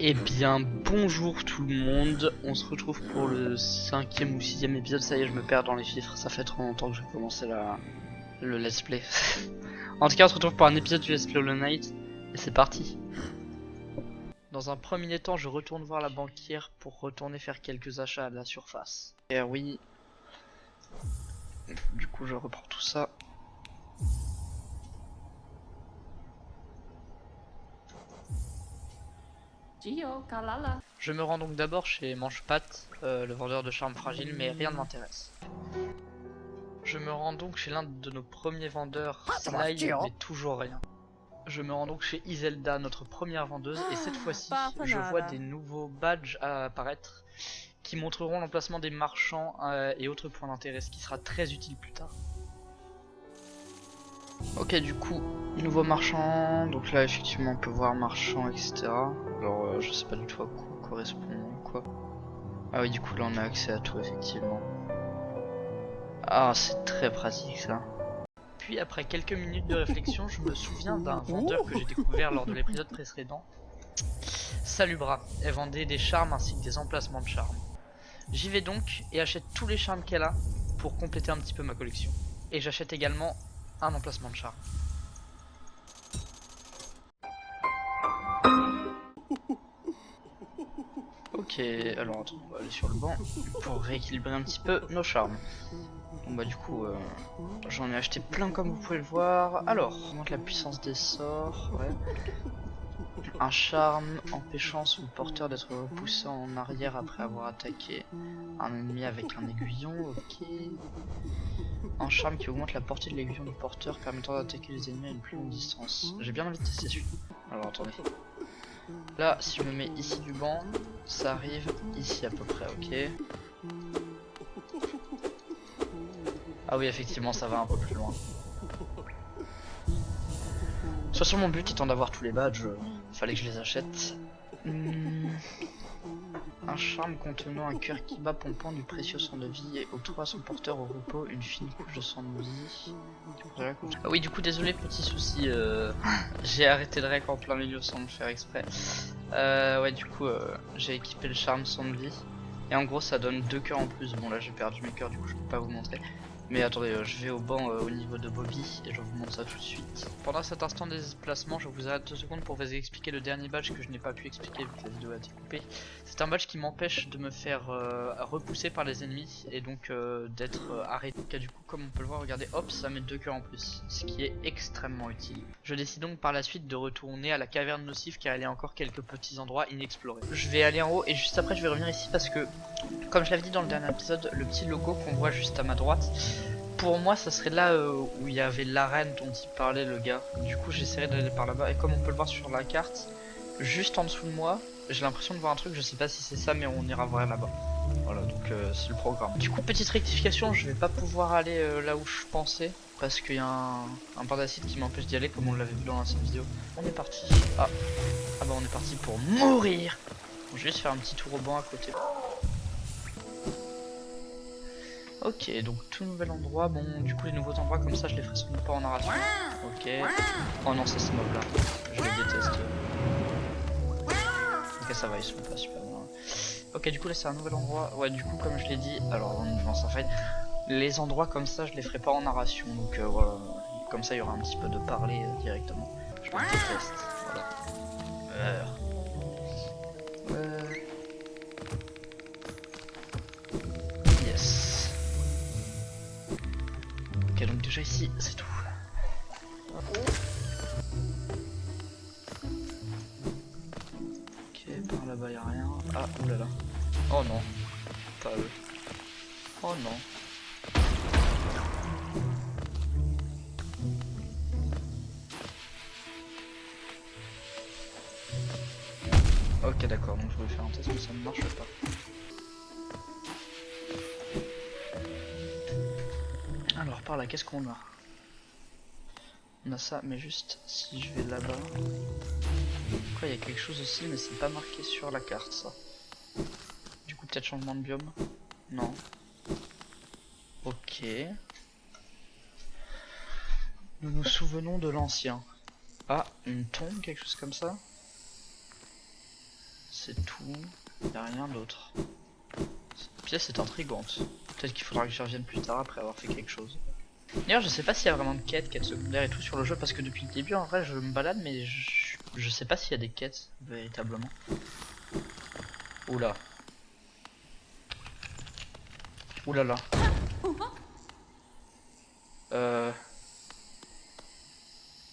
Eh bien bonjour tout le monde, on se retrouve pour le 5e ou 6e épisode, ça y est je me perds dans les chiffres, ça fait trop longtemps que j'ai commencé le let's play. En tout cas on se retrouve pour un épisode du Let's Play Hollow Knight, et c'est parti. Dans un premier temps je retourne voir la banquière pour retourner faire quelques achats à la surface. Et oui, du coup je reprends tout ça. Je me rends donc d'abord chez Manche-Patte, le vendeur de charmes fragiles, mais rien ne m'intéresse. Je me rends donc chez l'un de nos premiers vendeurs, Slime, mais toujours rien. Je me rends donc chez Iselda, notre première vendeuse, et cette fois-ci, je vois des nouveaux badges à apparaître qui montreront l'emplacement des marchands et autres points d'intérêt, ce qui sera très utile plus tard. Ok, du coup, nouveau marchand, donc là effectivement on peut voir marchand, etc. Alors je sais pas du tout à quoi correspond quoi. Ah oui, du coup là on a accès à tout effectivement. Ah, c'est très pratique ça. Puis après quelques minutes de réflexion, je me souviens d'un vendeur que j'ai découvert lors de l'épisode précédent. Salubra, elle vendait des charmes ainsi que des emplacements de charmes. J'y vais donc et achète tous les charmes qu'elle a pour compléter un petit peu ma collection. Et j'achète également un emplacement de charme. Ok, alors attends, on va aller sur le banc pour rééquilibrer un petit peu nos charmes. Bon bah du coup, j'en ai acheté plein comme vous pouvez le voir. Alors, on monte la puissance des sorts, ouais. Un charme empêchant son porteur d'être repoussé en arrière après avoir attaqué un ennemi avec un aiguillon, ok. Un charme qui augmente la portée de l'aiguillon du porteur permettant d'attaquer les ennemis à une plus longue distance. J'ai bien envie de tester celui-là. Alors attendez. Là, si je me mets ici du banc, ça arrive ici à peu près, ok. Ah oui, effectivement, ça va un peu plus loin. De toute façon, mon but étant d'avoir tous les badges, fallait que je les achète. Un charme contenant un cœur qui bat pompant du précieux sang de vie et octroie à son porteur au repos une fine couche de sang de vie. Ah oui, du coup, désolé, petit souci, j'ai arrêté le rec en plein milieu sans le faire exprès. Ouais, du coup, j'ai équipé le charme sang de vie. Et en gros, ça donne 2 cœurs en plus. Bon, là, j'ai perdu mes cœurs, du coup, je peux pas vous montrer. Mais attendez, je vais au banc au niveau de Bobby et je vous montre ça tout de suite. Pendant cet instant des déplacements, je vous arrête 2 secondes pour vous expliquer le dernier badge que je n'ai pas pu expliquer vu que la vidéo a été coupée. C'est un badge qui m'empêche de me faire repousser par les ennemis et donc d'être arrêté. Okay, du coup, comme on peut le voir, regardez, hop, ça met 2 cœurs en plus, ce qui est extrêmement utile. Je décide donc par la suite de retourner à la caverne nocive car il y a encore quelques petits endroits inexplorés. Je vais aller en haut et juste après je vais revenir ici parce que, comme je l'avais dit dans le dernier épisode, le petit logo qu'on voit juste à ma droite, pour moi ça serait là où il y avait l'arène dont il parlait le gars. Du coup j'essaierai d'aller par là-bas et comme on peut le voir sur la carte, juste en dessous de moi, j'ai l'impression de voir un truc, je sais pas si c'est ça mais on ira voir là-bas. Voilà, donc c'est le programme. Du coup, petite rectification, je vais pas pouvoir aller là où je pensais parce qu'il y a un bar d'acide qui m'empêche d'y aller comme on l'avait vu dans l'ancienne vidéo. On est parti. Ah bah on est parti pour mourir. Bon, je vais juste faire un petit tour au banc à côté. Ok, donc tout nouvel endroit. Bon, du coup les nouveaux endroits comme ça, je les ferai sans doute pas en narration. Ok. Oh non, ça c'est mob là. Je les déteste. Ok, ça va, ils sont pas super bien. Ok, du coup là c'est un nouvel endroit. Ouais, du coup comme je l'ai dit, alors on s'en fait. Les endroits comme ça, je les ferai pas en narration, donc voilà. Comme ça, il y aura un petit peu de parler directement. Je le déteste. Voilà. Yes. Ok, donc déjà ici, c'est tout. Ok, par là-bas, y a rien. Ah, oulala. Oh non. Pas eux. Oh non. Ok, d'accord, donc je voulais faire un test, mais ça ne marche pas. Alors, par là, qu'est-ce qu'on a? On a ça, mais juste si je vais là-bas. Après, il y a quelque chose aussi, mais c'est pas marqué sur la carte, ça. Du coup, peut-être changement de biome? Non. Ok. Nous nous souvenons de l'ancien. Ah, une tombe, quelque chose comme ça? c'est tout. Il n'y a rien d'autre. Cette pièce est intrigante. Peut-être qu'il faudra que j'y revienne plus tard après avoir fait quelque chose. D'ailleurs, je sais pas s'il y a vraiment de quêtes secondaires et tout sur le jeu parce que depuis le début, en vrai, je me balade, mais je sais pas s'il y a des quêtes véritablement. Oula. Oula là.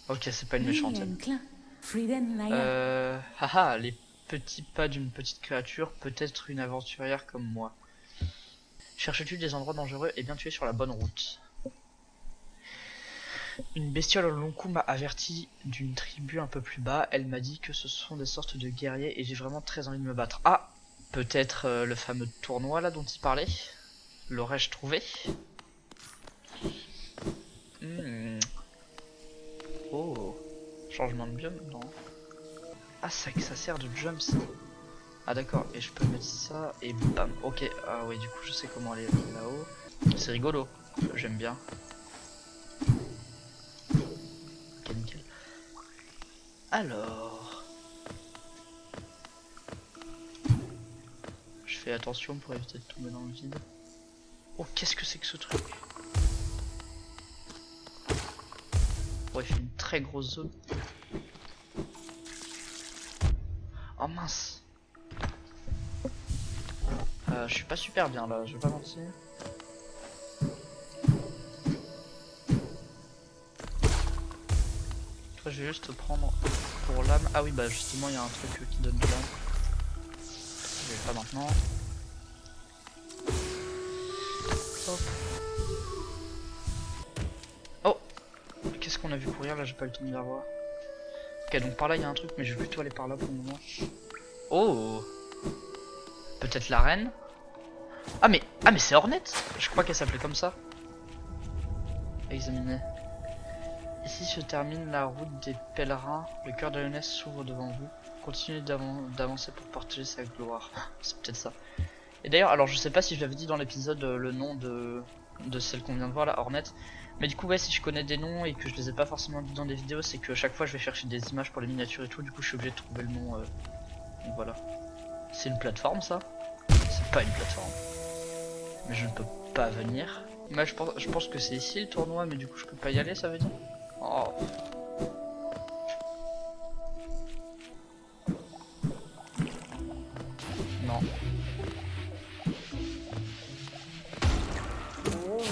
Ok, c'est pas une méchante. Haha, les petits pas d'une petite créature, peut-être une aventurière comme moi. Cherches-tu des endroits dangereux? Eh bien, tu es sur la bonne route. Une bestiole au long cou m'a averti d'une tribu un peu plus bas. Elle m'a dit que ce sont des sortes de guerriers et j'ai vraiment très envie de me battre. Ah, peut-être le fameux tournoi là dont il parlait? L'aurais-je trouvé? Oh, changement de biome? Non. Ah, ça sert de jump ça. Ah d'accord, et je peux mettre ça et bam. Ok, ah oui, du coup je sais comment aller là-haut. C'est rigolo, j'aime bien. Ok, nickel. Alors... Je fais attention pour éviter de tomber dans le vide. Oh, qu'est-ce que c'est que ce truc? Oh, il fait une très grosse zone. Oh mince. Je suis pas super bien là, je vais pas mentir. Toi, je vais juste te prendre pour l'âme. Ah oui, bah justement, il y a un truc qui donne de l'âme. Je vais pas maintenant. Hop. Oh, qu'est-ce qu'on a vu courir là? J'ai pas eu le temps de la voir. Ok, donc par là il y a un truc, mais je vais plutôt aller par là pour le moment. Oh, peut-être la reine? Ah mais c'est Hornet. Je crois qu'elle s'appelait comme ça. Examiner. Ici se termine la route des pèlerins. Le cœur de Lyonesse s'ouvre devant vous. Continuez d'avancer pour partager sa gloire. C'est peut-être ça. Et d'ailleurs, alors je sais pas si je l'avais dit dans l'épisode le nom de celle qu'on vient de voir là, Hornet. Mais du coup ouais, si je connais des noms et que je les ai pas forcément dit dans des vidéos, c'est que chaque fois je vais chercher des images pour les miniatures et tout. Du coup je suis obligé de trouver le nom. Donc voilà. C'est une plateforme ça? C'est pas une plateforme. Mais je ne peux pas venir. Mais je pense que c'est ici le tournoi, mais du coup je peux pas y aller, ça veut dire? Oh. Non. Oh.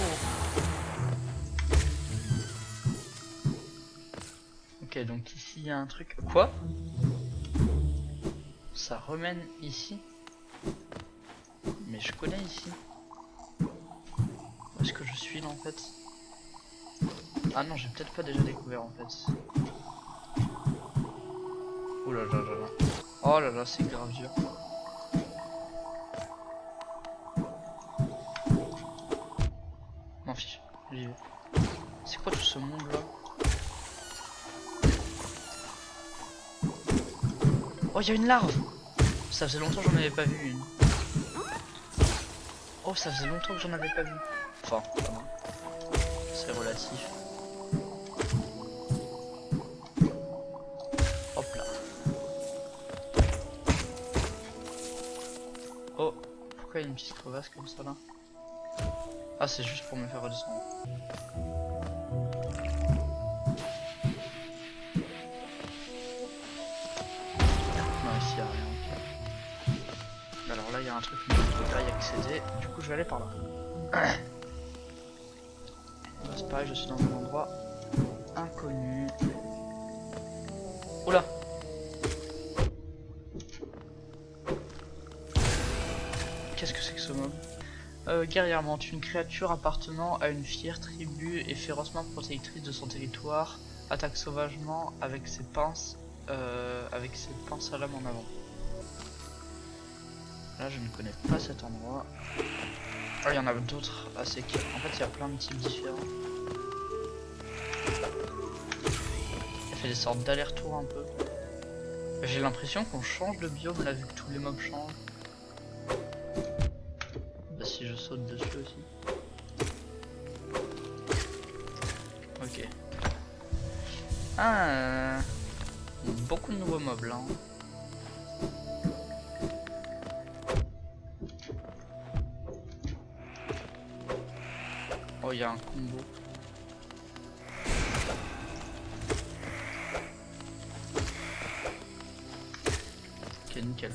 Ok, donc ici il y a un truc. Quoi? Ça remène ici? Mais je connais ici. Où est-ce que je suis là en fait? Ah non, j'ai peut-être pas déjà découvert en fait. Oh là là là là. Oh là là, c'est grave dur. M'en fiche, j'y vais. C'est quoi tout ce monde là? Oh, il y a une larve! Ça faisait longtemps que j'en avais pas vu une. Oh, ça faisait longtemps que j'en avais pas vu. Enfin, c'est relatif. Hop là. Oh, pourquoi il y a une petite crevasse comme ça là? Ah, c'est juste pour me faire redescendre. Non, ici il y a rien. Alors là, il y a un truc, mais je peux pas y accéder. Du coup, je vais aller par là. C'est pareil, je suis dans un endroit inconnu. Oula! Qu'est-ce que c'est que ce mob? Guerrière mente, une créature appartenant à une fière tribu et férocement protectrice de son territoire, attaque sauvagement avec ses pinces à lame en avant. Là, je ne connais pas cet endroit. Ah, il y en a d'autres assez qui... En fait, il y a plein de types différents. Elle fait des sortes d'aller-retour un peu. J'ai l'impression qu'on change de biome là, vu que tous les mobs changent. Bah, si je saute dessus aussi. Ok. Ah, beaucoup de nouveaux mobs là. Hein. il y a un combo. Ok, nickel.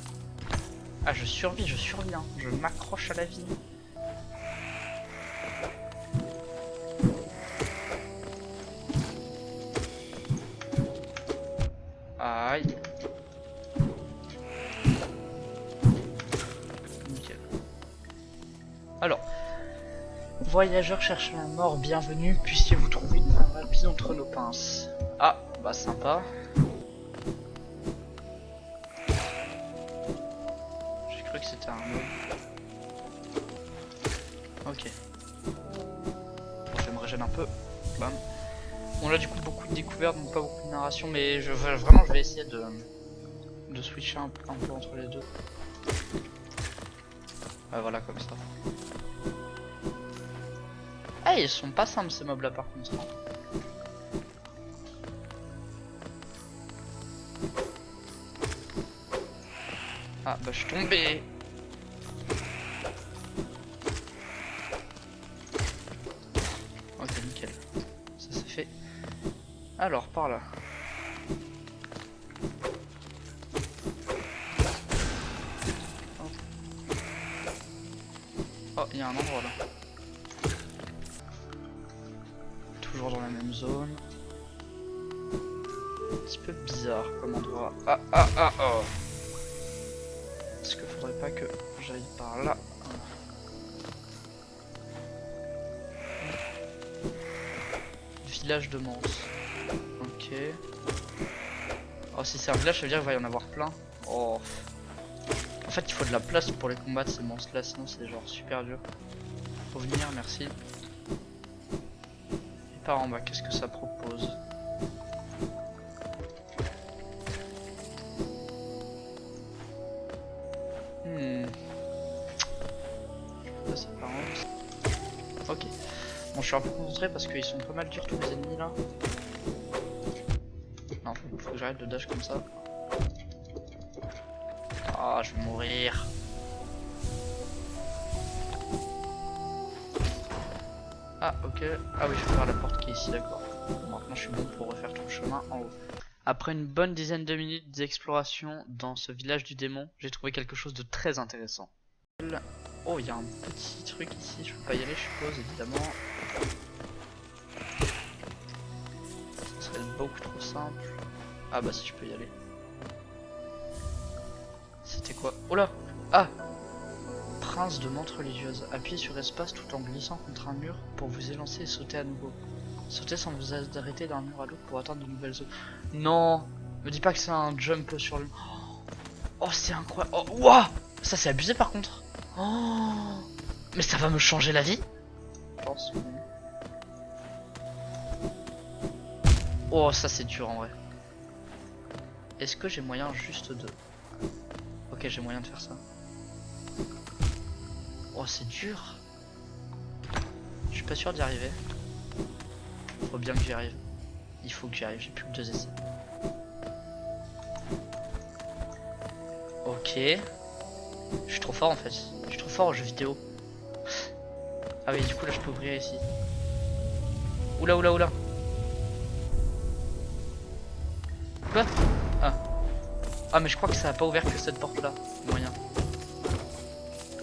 Ah, je survis, hein. Je m'accroche à la vie. Aïe. Nickel. Alors, voyageurs cherchant la mort, bienvenue. Puissiez-vous trouver une fin rapide entre nos pinces. Ah, bah sympa. J'ai cru que c'était un mot. Ok. Je me régène un peu. Bam. Bon là du coup beaucoup de découvertes, donc pas beaucoup de narration, mais vraiment je vais essayer de switcher un peu entre les deux. Ouais, voilà comme ça. Ah, ils sont pas simples ces mobs là par contre. Ah bah je suis tombé. Ok nickel. Ça c'est fait. Alors par là. Oh, il y a un endroit là. Toujours dans la même zone. Un petit peu bizarre comme endroit. Oh. Est-ce qu'il faudrait pas que j'aille par là? Village de Mans. Ok. Oh, si c'est un village, ça veut dire qu'il va y en avoir plein. Oh. En fait, il faut de la place pour les combattre ces monstres là, sinon c'est genre super dur. Faut venir, merci. Et par en bas, qu'est-ce que ça propose? Ça part en haut. Ok. Bon, je suis un peu concentré parce qu'ils sont pas mal durs tous les ennemis là. Non, faut que j'arrête de dash comme ça. Ah, je vais mourir. Ah, ok. Ah oui, je vais faire la porte qui est ici, d'accord. Maintenant, je suis bon pour refaire tout le chemin en haut. Après une bonne dizaine de minutes d'exploration dans ce village du démon, j'ai trouvé quelque chose de très intéressant. Oh, il y a un petit truc ici, je peux pas y aller, je suppose, évidemment. Ce serait beaucoup trop simple. Ah bah si, je peux y aller. C'était quoi? Oh là! Ah! Prince de menthe religieuse. Appuyez sur espace tout en glissant contre un mur pour vous élancer et sauter à nouveau. Sautez sans vous arrêter d'un mur à l'autre pour atteindre de nouvelles zones. Non! Me dis pas que c'est un jump sur le... Oh, c'est incroyable! Oh, wow! Ça c'est abusé par contre! Oh! Mais ça va me changer la vie? Je pense. Oh, ça c'est dur en vrai. Est-ce que j'ai moyen juste de... Ok, j'ai moyen de faire ça. Oh, c'est dur. Je suis pas sûr d'y arriver. Faut bien que j'y arrive. Il faut que j'y arrive, j'ai plus que 2 essais. Ok. Je suis trop fort en fait. Je suis trop fort aux jeux vidéo. Ah oui, du coup là je peux ouvrir ici. Oula. Oula. Ah mais je crois que ça a pas ouvert que cette porte là. Moyen.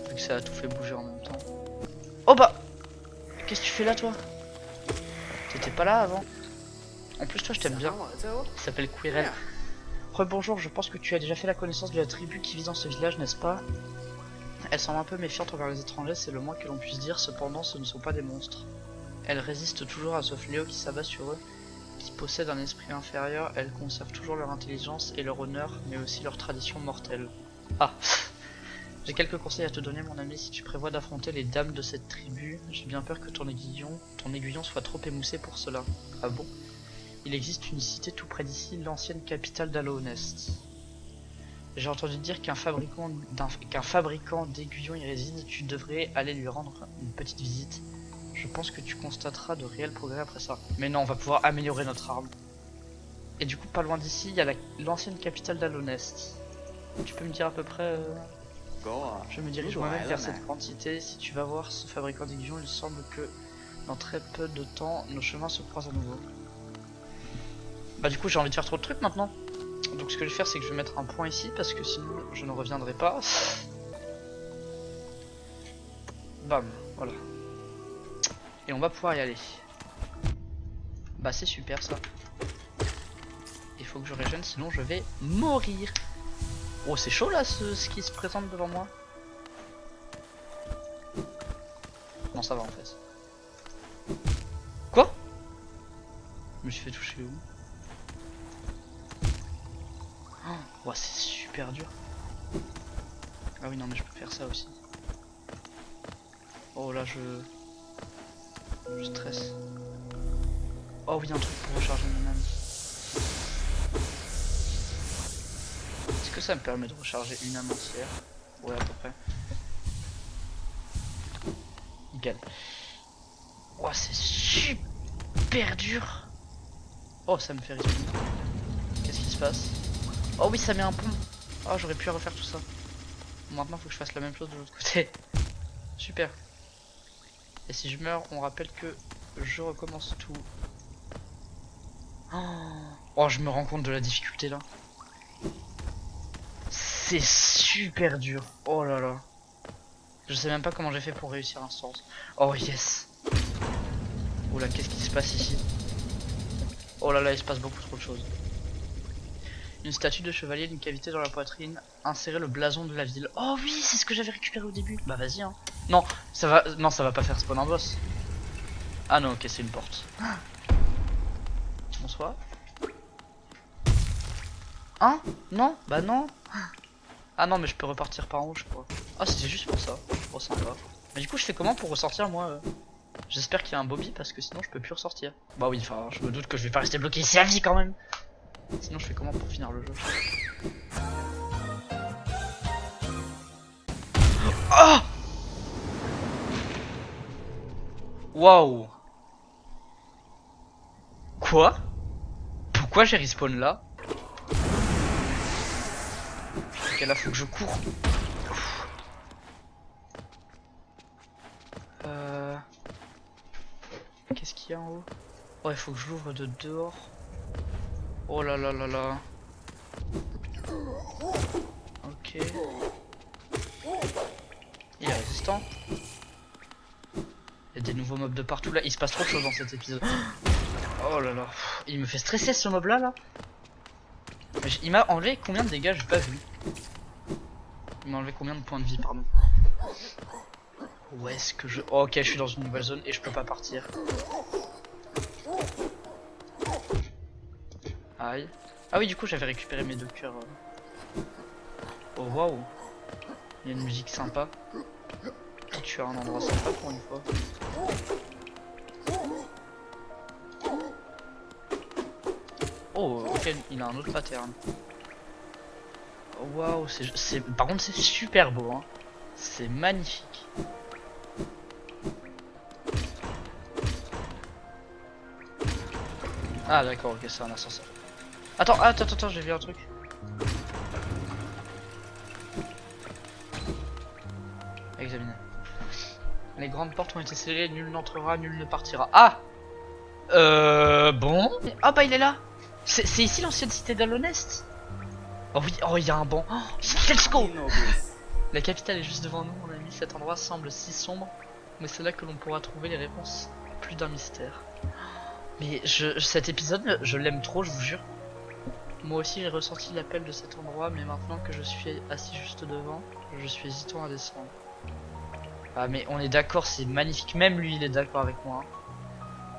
Vu que ça a tout fait bouger en même temps. Oh bah! Qu'est-ce que tu fais là toi? T'étais pas là avant? En plus toi je t'aime bien. Il s'appelle Quirrell. Rebonjour, je pense que tu as déjà fait la connaissance de la tribu qui vit dans ce village, n'est-ce pas? Elle semble un peu méfiante envers les étrangers, c'est le moins que l'on puisse dire, cependant ce ne sont pas des monstres. Elles résistent toujours à ce fléau qui s'abat sur eux, qui possèdent un esprit inférieur, elles conservent toujours leur intelligence et leur honneur, mais aussi leur tradition mortelle. Ah! J'ai quelques conseils à te donner mon ami, si tu prévois d'affronter les dames de cette tribu, j'ai bien peur que ton aiguillon soit trop émoussé pour cela. Ah bon? Il existe une cité tout près d'ici, l'ancienne capitale d'Alonest. J'ai entendu dire qu'un fabricant d'aiguillons y réside, tu devrais aller lui rendre une petite visite. Je pense que tu constateras de réels progrès après ça. Mais non, on va pouvoir améliorer notre arme. Et du coup, pas loin d'ici, il y a l'ancienne capitale d'Alonest. Tu peux me dire à peu près... Je me dirige moi-même vers cette grande cité. Si tu vas voir ce fabricant d'aiguillons, il semble que Dans très peu de temps, nos chemins se croisent à nouveau. Bah du coup j'ai envie de faire trop de trucs maintenant. Donc ce que je vais faire c'est que je vais mettre un point ici parce que sinon je ne reviendrai pas. Bam, voilà. Et on va pouvoir y aller. Bah c'est super ça. Il faut que je régène sinon je vais mourir. Oh c'est chaud là ce qui se présente devant moi. Non ça va en fait. Quoi? Je me suis fait toucher où? Oh c'est super dur. Ah oui non mais je peux faire ça aussi. Oh là je stresse. Oh oui un truc pour recharger mon âme. Est-ce que ça me permet de recharger une âme entière? Ouais à peu près. Nickel. Oh c'est super dur. Oh ça me fait risquer. Qu'est-ce qui se passe? Oh oui ça met un pont. Oh j'aurais pu refaire tout ça. Maintenant faut que je fasse la même chose de l'autre côté. Super. Et si je meurs on rappelle que je recommence tout. Oh je me rends compte de la difficulté là. C'est super dur. Oh là là. Je sais même pas comment j'ai fait pour réussir un sort. Oh yes. Oh là qu'est-ce qui se passe ici? Oh là là il se passe beaucoup trop de choses. Une statue de chevalier, une cavité dans la poitrine, insérer le blason de la ville. Oh oui c'est ce que j'avais récupéré au début. Bah vas-y hein. Non ça va pas faire spawn un boss. Ah non ok c'est une porte. Bonsoir. Hein? Non? Bah non. Ah non mais je peux repartir par en haut je crois. Ah c'était juste pour ça. Oh sympa. Mais du coup je fais comment pour ressortir moi J'espère qu'il y a un Bobby parce que sinon je peux plus ressortir. Bah oui enfin je me doute que je vais pas rester bloqué ici à vie quand même. Sinon je fais comment pour finir le jeu? Oh waouh. Quoi? Pourquoi j'ai respawn là? Ok là faut que je cours. Qu'est-ce qu'il y a en haut? Oh il faut que je l'ouvre de dehors. Oh là là là là. Ok. Il est résistant. Il y a des nouveaux mobs de partout là. Il se passe trop de choses dans cet épisode. Oh là là. Il me fait stresser ce mob là. Il m'a enlevé combien de dégâts? J'ai pas vu. Il m'a enlevé combien de points de vie pardon. Où est-ce que je... Oh, ok je suis dans une nouvelle zone et je peux pas partir. Aïe. Ah oui du coup j'avais récupéré mes 2 cœurs. Oh waouh. Il y a une musique sympa. Je suis à un endroit sympa pour une fois. Oh ok il a un autre pattern. Oh, waouh c'est... Par contre c'est super beau hein. C'est magnifique. Ah d'accord ok c'est un ascenseur. Attends j'ai vu un truc. Examiner. Les grandes portes ont été scellées, nul n'entrera, nul ne partira. Ah bon. Ah bah il est là. C'est ici l'ancienne cité d'Alonest. Oh oui, oh il y a un banc. Oh, let's go. La capitale est juste devant nous, mon ami, cet endroit semble si sombre. Mais c'est là que l'on pourra trouver les réponses. Plus d'un mystère. Mais cet épisode, je l'aime trop, je vous jure. Moi aussi j'ai ressenti l'appel de cet endroit, mais maintenant que je suis assis juste devant, je suis hésitant à descendre. Ah mais on est d'accord, c'est magnifique, même lui il est d'accord avec moi.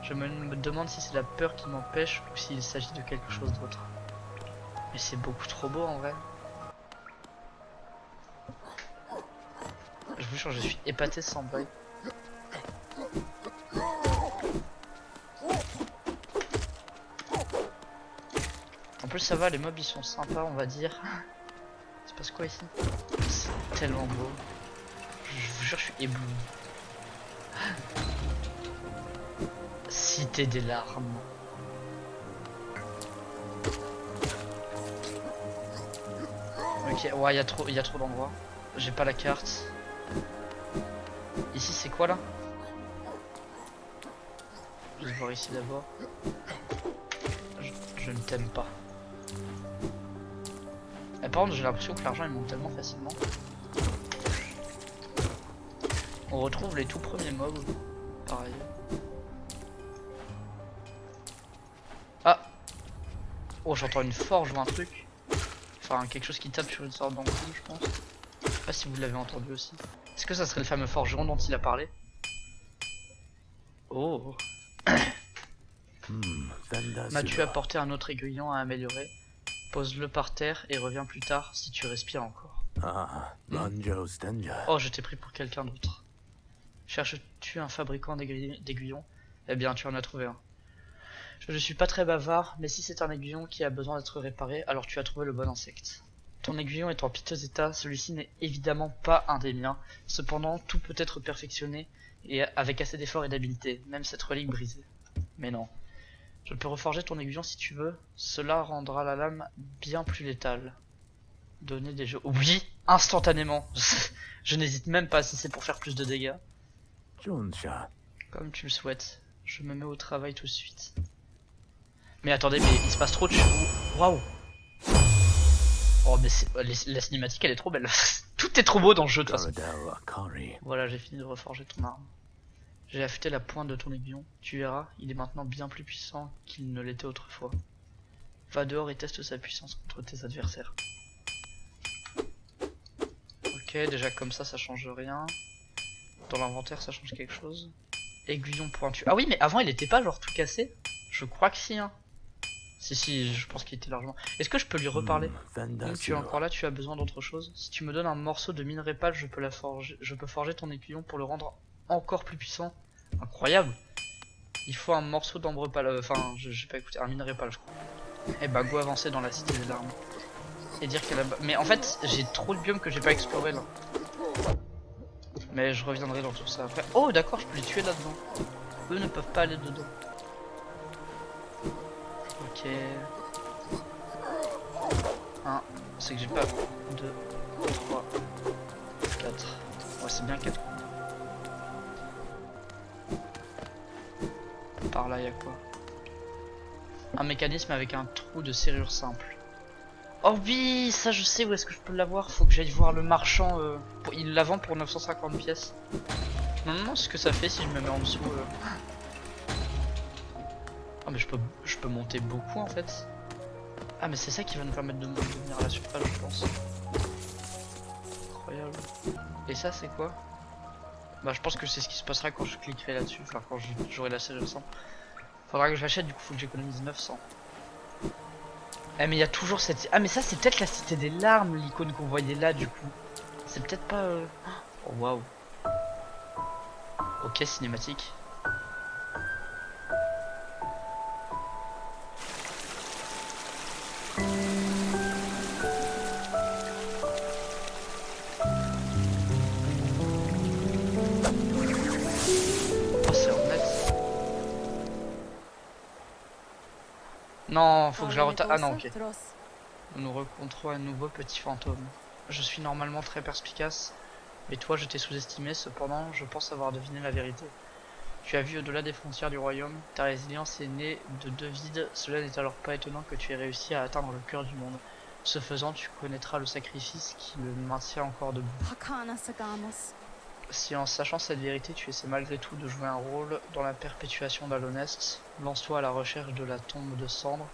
Je me demande si c'est la peur qui m'empêche ou s'il s'agit de quelque chose d'autre. Mais c'est beaucoup trop beau en vrai. Je vous jure, je suis épaté sans blague. En plus ça va, les mobs ils sont sympas on va dire. Il se passe quoi ici? C'est tellement beau. Je vous jure je suis ébloui. Cité des larmes. Ok, ouais il y a trop d'endroits. J'ai pas la carte. Ici c'est quoi là? Je vais voir ici d'abord. Je ne t'aime pas. Et par contre j'ai l'impression que l'argent il monte tellement facilement. On retrouve les tout premiers mobs. Pareil. Ah. Oh j'entends une forge ou un truc. Enfin quelque chose qui tape sur une sorte d'enclume je pense. Je sais pas si vous l'avez entendu aussi. Est-ce que ça serait le fameux forgeron dont il a parlé? Oh. M'as-tu apporté un autre aiguillon à améliorer? Pose-le par terre et reviens plus tard si tu respires encore. Oh, je t'ai pris pour quelqu'un d'autre. Cherches-tu un fabricant d'aiguillons? Eh bien, tu en as trouvé un. Je ne suis pas très bavard, mais si c'est un aiguillon qui a besoin d'être réparé, alors tu as trouvé le bon insecte. Ton aiguillon est en piteux état, celui-ci n'est évidemment pas un des miens. Cependant, tout peut être perfectionné et avec assez d'efforts et d'habileté, même cette relique brisée. Mais non. Je peux reforger ton aiguillon si tu veux, cela rendra la lame bien plus létale. Donner des jeux. Oui, instantanément. Je n'hésite même pas si c'est pour faire plus de dégâts. Comme tu le souhaites. Je me mets au travail tout de suite. Mais attendez, mais il se passe trop de choses. Waouh. Oh mais la cinématique elle est trop belle. Tout est trop beau dans le jeu de toute façon. Voilà, j'ai fini de reforger ton arme. J'ai affûté la pointe de ton aiguillon. Tu verras, il est maintenant bien plus puissant qu'il ne l'était autrefois. Va dehors et teste sa puissance contre tes adversaires. Ok, déjà comme ça change rien. Dans l'inventaire ça change quelque chose. Aiguillon pointu. Ah oui mais avant il était pas genre tout cassé? Je crois que si hein. Si, je pense qu'il était largement. Est-ce que je peux lui reparler? Donc tu es encore là, tu as besoin d'autre chose? Si tu me donnes un morceau de minerai pâle, je peux forger ton aiguillon pour le rendre encore plus puissant. Incroyable. Il faut un morceau d'ambre pâle, enfin j'ai pas écouté, un minerai pâle je crois. Et bah go avancer dans la cité des larmes. Et dire qu'elle a... Mais en fait j'ai trop de biomes que j'ai pas exploré là. Mais je reviendrai dans tout ça après. Oh d'accord, je peux les tuer là-dedans. Eux ne peuvent pas aller dedans. Ok. 1, c'est que j'ai pas 2, 3, 4. Ouais c'est bien 4. Par là y'a quoi? Un mécanisme avec un trou de serrure simple. Oh oui, ça je sais où est-ce que je peux l'avoir. Faut que j'aille voir le marchand. Il la vend pour 950 pièces. Non, ce que ça fait si je me mets en dessous. Oh mais je peux monter beaucoup en fait. Ah mais c'est ça qui va nous permettre de venir à la surface je pense. Incroyable. Et ça c'est quoi? Bah je pense que c'est ce qui se passera quand je cliquerai là-dessus. Enfin quand j'aurai la série 100. Faudra que je l'achète, du coup faut que j'économise 900. Eh mais il y a toujours cette... Ah mais ça c'est peut-être la cité des larmes, l'icône qu'on voyait là du coup. C'est peut-être pas... Oh waouh. Ok, cinématique. Oh c'est honnête. Non, faut que je la retape. Ah non, ok. Nous rencontrons un nouveau petit fantôme. Je suis normalement très perspicace, mais toi je t'ai sous-estimé, cependant je pense avoir deviné la vérité. Tu as vu au-delà des frontières du royaume, ta résilience est née de deux vides, cela n'est alors pas étonnant que tu aies réussi à atteindre le cœur du monde. Ce faisant, tu connaîtras le sacrifice qui le maintient encore debout. Si en sachant cette vérité, tu essaies malgré tout de jouer un rôle dans la perpétuation d'Alonest, lance-toi à la recherche de la tombe de cendre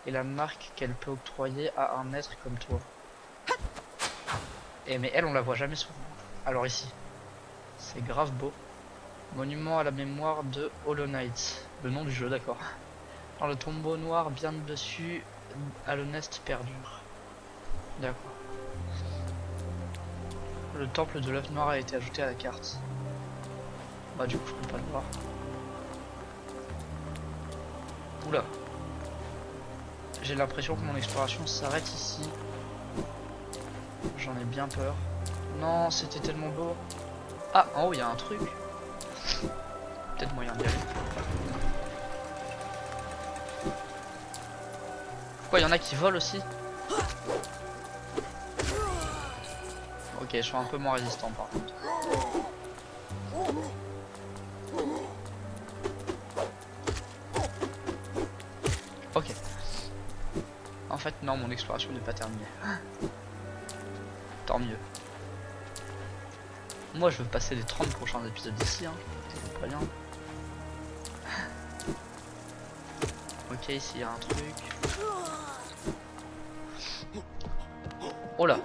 et la marque qu'elle peut octroyer à un être comme toi. Et mais elle, on la voit jamais souvent. Alors ici, c'est grave beau. Monument à la mémoire de Hollow Knight, le nom du jeu, d'accord. Dans le tombeau noir bien dessus, Alonest perdure. D'accord. Le temple de l'œuf noir a été ajouté à la carte. Bah du coup je peux pas le voir. Oula. J'ai l'impression que mon exploration s'arrête ici. J'en ai bien peur. Non, c'était tellement beau. Ah, en haut il y a un truc. Peut-être moyen d'y aller. Pourquoi il y en a qui volent aussi? Ok, je suis un peu moins résistant par contre. fait non, mon exploration n'est pas terminée. Tant mieux. Moi je veux passer les 30 prochains épisodes ici, hein. C'est pas bien. Ok, ici il y a un truc. Oh là.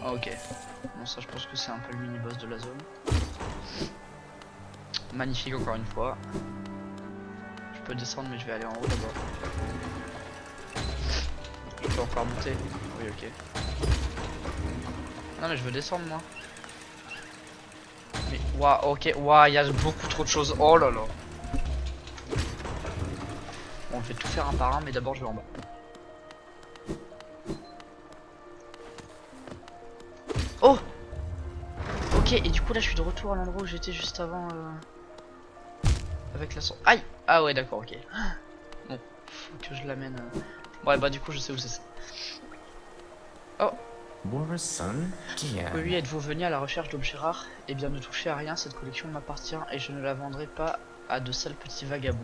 Ah, ok. Bon, ça je pense que c'est un peu le mini-boss de la zone. Magnifique encore une fois. Je peux descendre mais je vais aller en haut d'abord. Je peux encore monter. Oui, ok. Non mais je veux descendre moi. Mais waouh, ok, waouh, il y a beaucoup trop de choses. Oh là là. Bon, je vais tout faire un par un, mais d'abord je vais en bas. Oh. Ok, et du coup là je suis de retour à l'endroit où j'étais juste avant avec la son. Aïe. Ah ouais, d'accord, ok. Bon, faut que je l'amène. Ouais, bah du coup je sais où c'est ça. Oh. Oui, êtes-vous venu à la recherche d'objets rares? Eh bien, ne touchez à rien, cette collection m'appartient et je ne la vendrai pas à de sales petits vagabonds.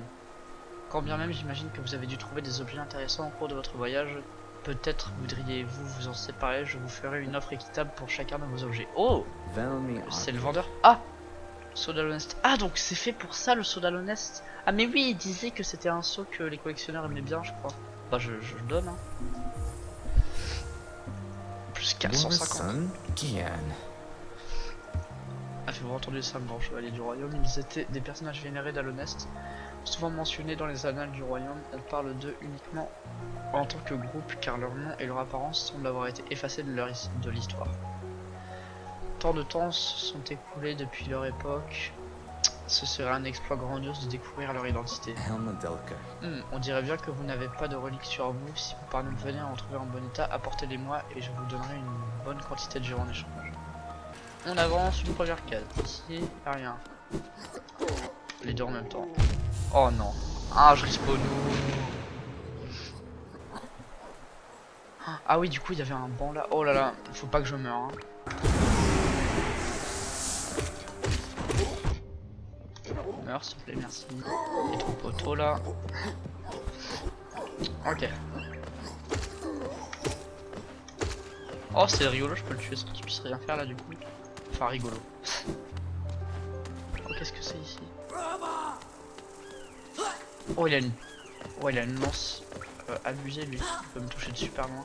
Quand bien même j'imagine que vous avez dû trouver des objets intéressants au cours de votre voyage, peut-être voudriez-vous vous en séparer, je vous ferai une offre équitable pour chacun de vos objets. Oh! C'est le vendeur. Ah! Soda Lonest. Ah, donc c'est fait pour ça le Soda Lonest. Ah mais oui, il disait que c'était un seau que les collectionneurs aimaient bien, je crois. Bah je le donne, hein. Plus 450. Avez-vous entendu les 5 grands chevaliers du royaume? Ils étaient des personnages vénérés d'Alonest, souvent mentionnés dans les annales du royaume. On parle d'eux uniquement en tant que groupe car leur nom et leur apparence semblent avoir été effacés de l'histoire. Tant de temps se sont écoulés depuis leur époque, ce serait un exploit grandiose de découvrir leur identité. On dirait bien que vous n'avez pas de reliques sur vous. Si vous parvenez à en trouver en bon état, apportez-les-moi et je vous donnerai une bonne quantité de géants en échange. On avance une première case. Ici, rien. Les deux en même temps. Oh non. Ah, je respawn. Ah oui, du coup, il y avait un banc là. Oh là là, faut pas que je meure. Hein. Meurs, s'il te plaît, merci. Les trop poteaux là. Ok. Oh, c'est rigolo, je peux le tuer sans qu'il puisse rien faire là du coup. Enfin, rigolo. Oh, qu'est-ce que c'est ici? Oh, il a une. Oh, il a une lance abusée lui. Il peut me toucher de super loin.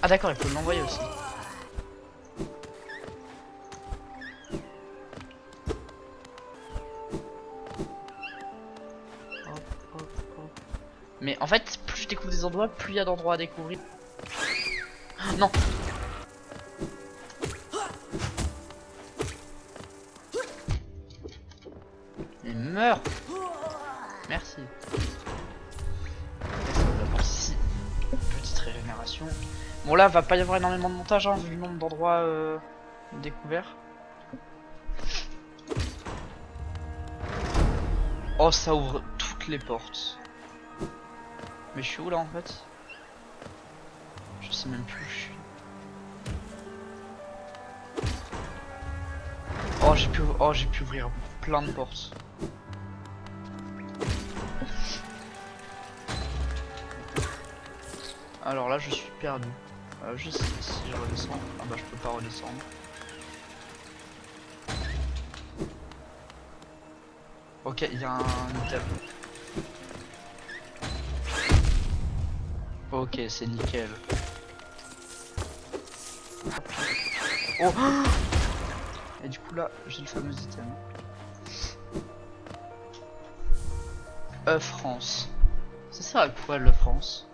Ah, d'accord, il peut l'envoyer aussi. Mais en fait, plus je découvre des endroits, plus il y a d'endroits à découvrir. Non. Mais meurs. Merci. Ici, petite régénération. Bon là, va pas y avoir énormément de montage, hein, vu le nombre d'endroits découverts. Oh, ça ouvre toutes les portes. Mais je suis où là en fait? Je sais même plus où je suis. Oh, j'ai pu ouvrir plein de portes. Alors là, je suis perdu. Juste si je redescends. Ah bah, je peux pas redescendre. Ok, il y a un item. Ok, c'est nickel. Oh! Et du coup là, j'ai le fameux item. France. Ça sert à quoi le France?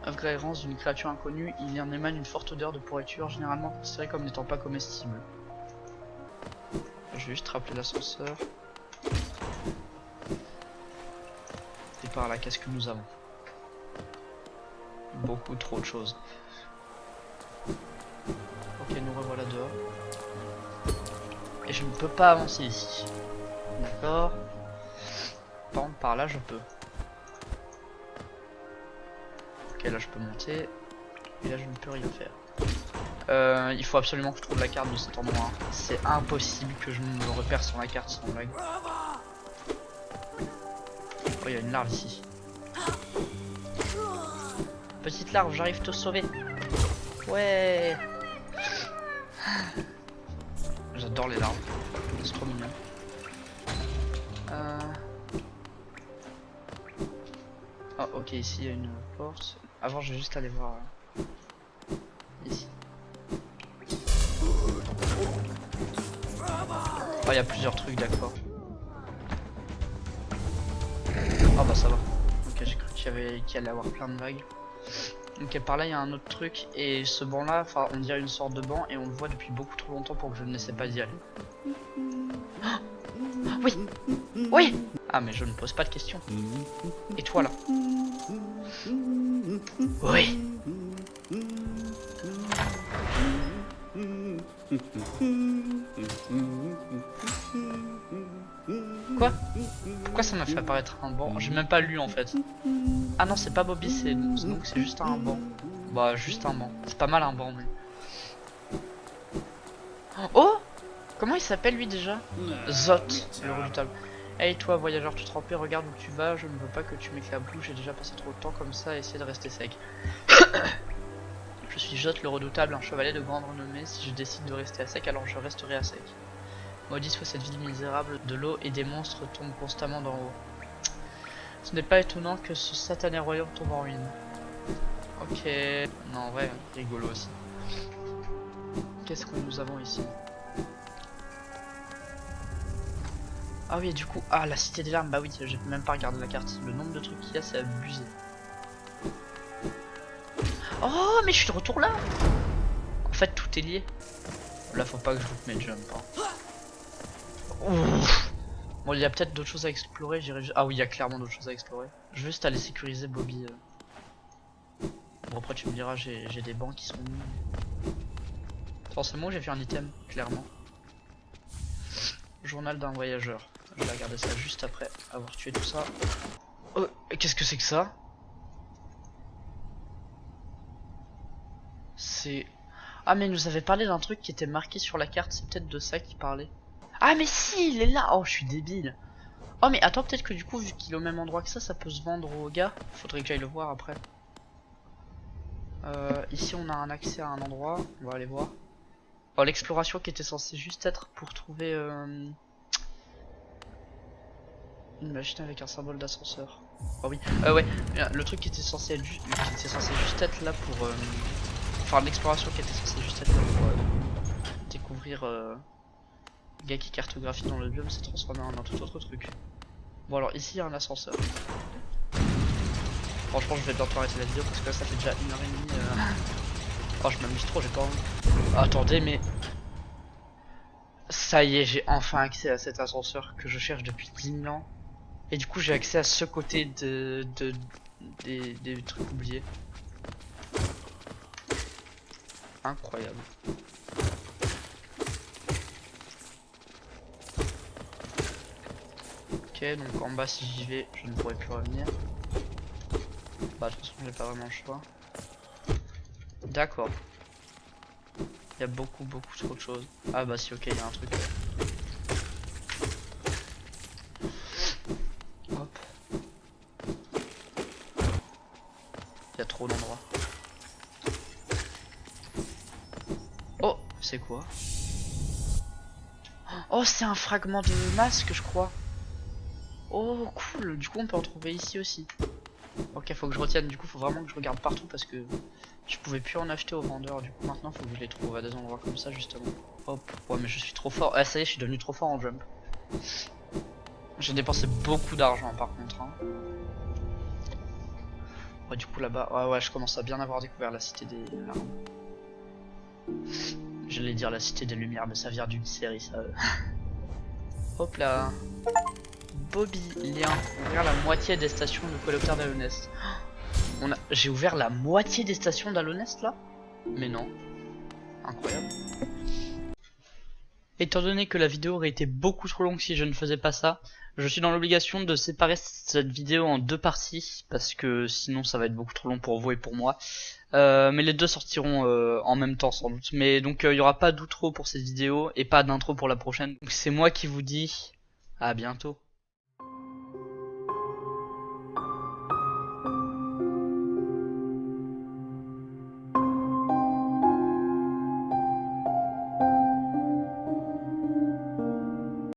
Œuvre errance d'une créature inconnue, il en émane une forte odeur de pourriture, généralement considérée comme n'étant pas comestible. Je vais juste rappeler l'ascenseur. Et par là, qu'est-ce que nous avons? Beaucoup trop de choses. Ok, nous revoilà dehors. Et je ne peux pas avancer ici. D'accord. Par contre, par là, je peux. Ok, là, je peux monter. Et là, je ne peux rien faire. Il faut absolument que je trouve la carte de cet endroit. C'est impossible que je me repère sans la carte, sans blague. Oh, il y a une larve ici. Petite larve, j'arrive te sauver. Ouais. J'adore les larves. C'est trop mignon. Oh, ok, ici il y a une porte. Avant, je vais juste aller voir ici. Oh, il y a plusieurs trucs, d'accord. Oh bah ça va. Ok, j'ai cru qu'il allait avoir plein de vagues. Ok, par là il y a un autre truc. Et ce banc là, enfin on dirait une sorte de banc. Et on le voit depuis beaucoup trop longtemps pour que je n'essaie pas d'y aller. Oui. Oui. Ah mais je ne pose pas de questions. Et toi là? Oui. Quoi? Pourquoi ça m'a fait apparaître un banc? J'ai même pas lu en fait. Ah non, c'est pas Bobby, c'est donc c'est juste un banc. Bah juste un banc. C'est pas mal un banc mais. Oh! Comment il s'appelle lui déjà? Zot, le redoutable. Hey toi voyageur tout trempé, regarde où tu vas, je ne veux pas que tu m'éclabouches, j'ai déjà passé trop de temps comme ça à essayer de rester sec. Je suis Zot le redoutable, un chevalier de grande renommée, si je décide de rester à sec alors je resterai à sec. Maudit soit cette ville misérable, de l'eau et des monstres tombent constamment d'en haut. Ce n'est pas étonnant que ce satané royaume tombe en ruine. Ok, non en vrai, rigolo aussi. Qu'est-ce que nous avons ici? Ah oui, du coup, ah la cité des larmes, bah oui, j'ai même pas regardé la carte. Le nombre de trucs qu'il y a, c'est abusé. Oh, mais je suis de retour là. En fait, tout est lié. Là, faut pas que je loupe mes jumps. Hein. Bon, il y a peut-être d'autres choses à explorer. Ah oui, il y a clairement d'autres choses à explorer. Je vais juste aller sécuriser Bobby. Bon, après, tu me diras, j'ai des bancs qui sont mis. Forcément, j'ai fait un item, clairement. Journal d'un voyageur. Je vais regarder ça juste après avoir tué tout ça. Oh, qu'est-ce que c'est que ça? C'est... Ah mais il nous avait parlé d'un truc qui était marqué sur la carte, c'est peut-être de ça qu'il parlait. Ah mais si, il est là. Oh, je suis débile. Oh mais attends, peut-être que du coup, vu qu'il est au même endroit que ça peut se vendre au gars. Faudrait que j'aille le voir après. Ici on a un accès à un endroit, on va aller voir. Oh, l'exploration qui était censée juste être pour trouver une machine avec un symbole d'ascenseur. Oh oui, ouais, le truc qui était censé être juste être là pour... Enfin, l'exploration qui était censée juste être là pour découvrir le gars qui cartographie dans le biome s'est transformé en un tout autre truc. Bon alors ici il y a un ascenseur. Franchement je vais bientôt arrêter la vidéo parce que là ça fait déjà 1h30. Oh je m'amuse trop, j'ai pas envie. Attendez mais... Ça y est, j'ai enfin accès à cet ascenseur que je cherche depuis 10 000 ans. Et du coup j'ai accès à ce côté des trucs oubliés. Incroyable. Ok, donc en bas si j'y vais, je ne pourrai plus revenir. Bah de toute façon j'ai pas vraiment le choix. D'accord. Il y a beaucoup trop de choses. Ah bah si, ok, il y a un truc. Hop. Il y a trop d'endroits. Oh, c'est quoi? Oh, c'est un fragment de masque, je crois. Oh, cool. Du coup, on peut en trouver ici aussi. Ok, faut que je retienne. Du coup, faut vraiment que je regarde partout parce que je pouvais plus en acheter aux vendeurs. Du coup, maintenant, faut que je les trouve à des endroits comme ça, justement. Hop. Ouais, mais je suis trop fort. Ah, ça y est, je suis devenu trop fort en jump. J'ai dépensé beaucoup d'argent, par contre. Hein. Ouais, du coup, là-bas, ouais, je commence à bien avoir découvert la cité des larmes. J'allais dire la cité des lumières, mais ça vient d'une série, ça. Hop là. Bobby, lien. Ouvrir la moitié des stations de collecteur d'Alonest. J'ai ouvert la moitié des stations d'Alonest là? Mais non. Incroyable. Étant donné que la vidéo aurait été beaucoup trop longue si je ne faisais pas ça, je suis dans l'obligation de séparer cette vidéo en 2 parties, parce que sinon ça va être beaucoup trop long pour vous et pour moi. Mais les deux sortiront en même temps sans doute. Mais donc il y aura pas d'outro pour cette vidéo et pas d'intro pour la prochaine. Donc c'est moi qui vous dis à bientôt.